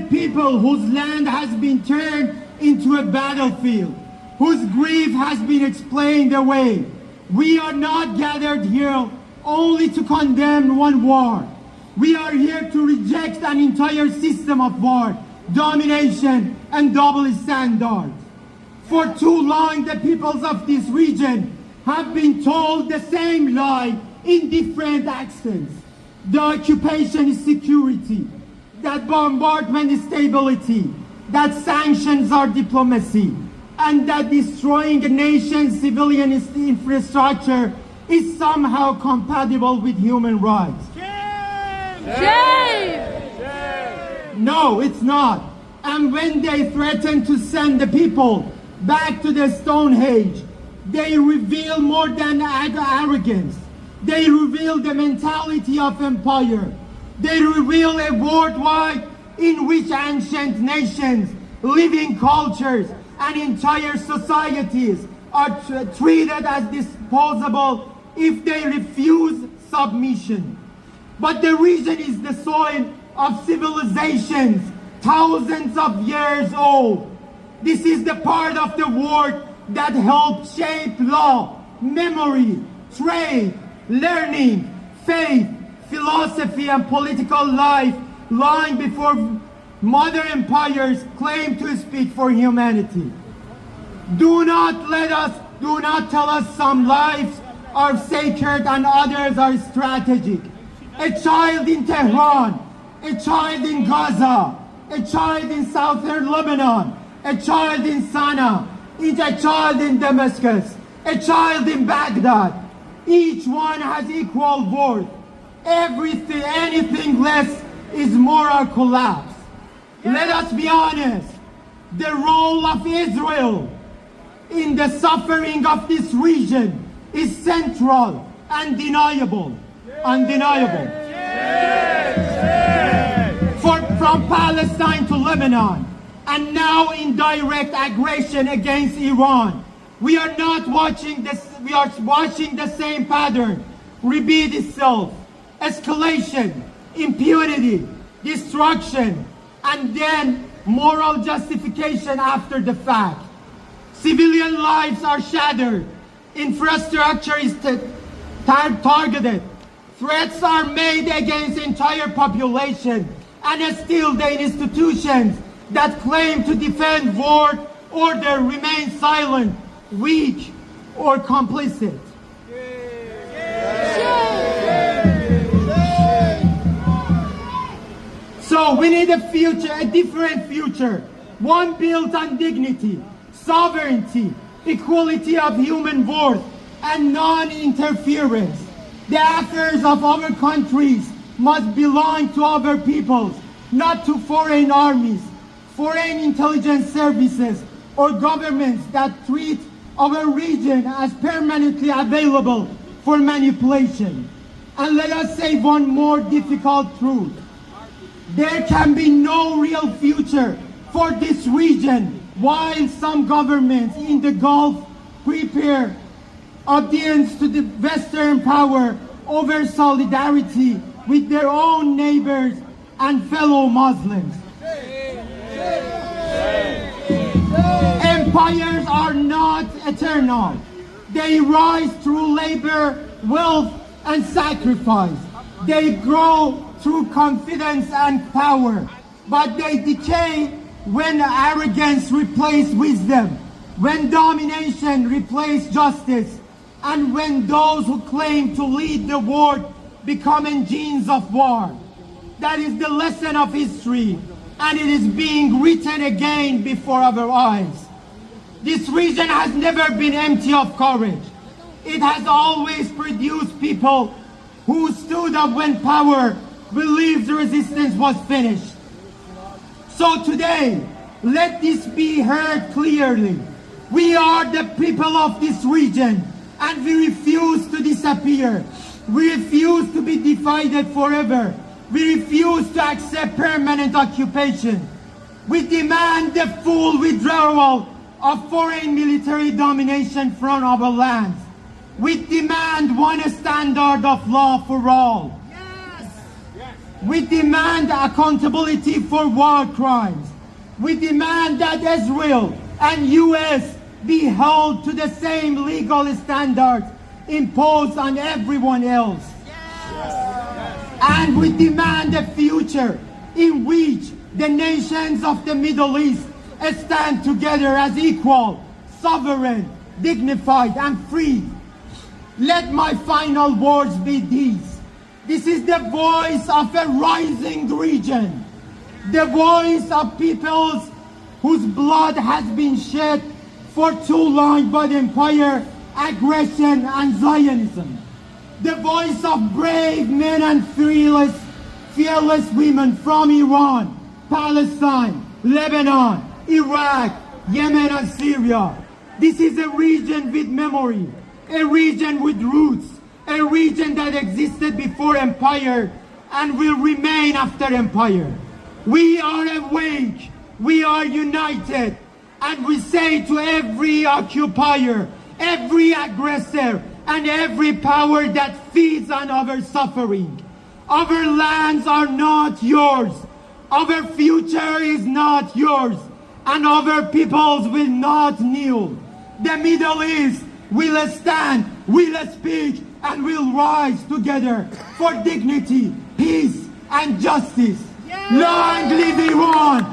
innocent people whose land has been turned into a battlefield, whose grief has been explained away. We are not gathered here only to condemn one war. We are here to reject an entire system of war, domination, and double standards. For too long, the peoples of this region have been told the same lie in different accents. The occupation is security, that bombardment is stability, that sanctions are diplomacy, and that destroying a nation's civilian infrastructure is somehow compatible with human rights. Shame! No, it's not. And when they threaten to send the people back to the Stone Age, they reveal more than arrogance. They reveal the mentality of empire. They reveal a worldwide in which ancient nations, living cultures, and entire societies are treated as disposable if they refuse submission. But the region is the soil of civilizations thousands of years old. This is the part of the world that helped shape law, memory, trade, learning, faith, philosophy, and political life long before modern empires claimed to speak for humanity. Do not tell us some lives are sacred and others are strategic. A child in Tehran, a child in Gaza, a child in southern Lebanon, a child in Sana'a, a child in Damascus, a child in Baghdad. Each one has equal worth. Anything less is moral collapse. Let us be honest. The role of Israel in the suffering of this region is central and undeniable. From Palestine to Lebanon, and now in direct aggression against Iran, we are watching the same pattern repeat itself. Escalation, impunity, destruction, and then moral justification after the fact. Civilian lives are shattered. Infrastructure is targeted. Threats are made against entire population, and still the institutions that claim to defend world order remain silent, weak, or complicit. So we need a different future, one built on dignity, sovereignty, equality of human worth, and non-interference. The affairs of our countries must belong to our peoples, not to foreign armies, foreign intelligence services, or governments that treat our region as permanently available for manipulation. And let us say one more difficult truth. There can be no real future for this region while some governments in the Gulf prepare audience to the Western power over solidarity with their own neighbors and fellow Muslims. Empires are not eternal. They rise through labor, wealth, and sacrifice. They grow through confidence and power, but they decay when arrogance replaces wisdom, when domination replaces justice, and when those who claim to lead the world become engines of war. That is the lesson of history, and it is being written again before our eyes. This region has never been empty of courage. It has always produced people who stood up when power believed the resistance was finished. So today, let this be heard clearly. We are the people of this region, and we refuse to disappear. We refuse to be divided forever. We refuse to accept permanent occupation. We demand the full withdrawal of foreign military domination from our lands. We demand one standard of law for all. We demand accountability for war crimes. We demand that Israel and US be held to the same legal standards imposed on everyone else. And we demand a future in which the nations of the Middle East stand together as equal, sovereign, dignified, and free. Let my final words be these. This is the voice of a rising region, the voice of peoples whose blood has been shed for too long by empire, aggression, and Zionism. The voice of brave men and fearless women from Iran, Palestine, Lebanon, Iraq, Yemen, and Syria. This is a region with memory, a region with roots, a region that existed before empire and will remain after empire. We are awake, we are united, and we say to every occupier, every aggressor, and every power that feeds on our suffering, our lands are not yours, our future is not yours, and our peoples will not kneel. The Middle East will stand, will speak, and will rise together for dignity, peace, and justice. Long live Iran!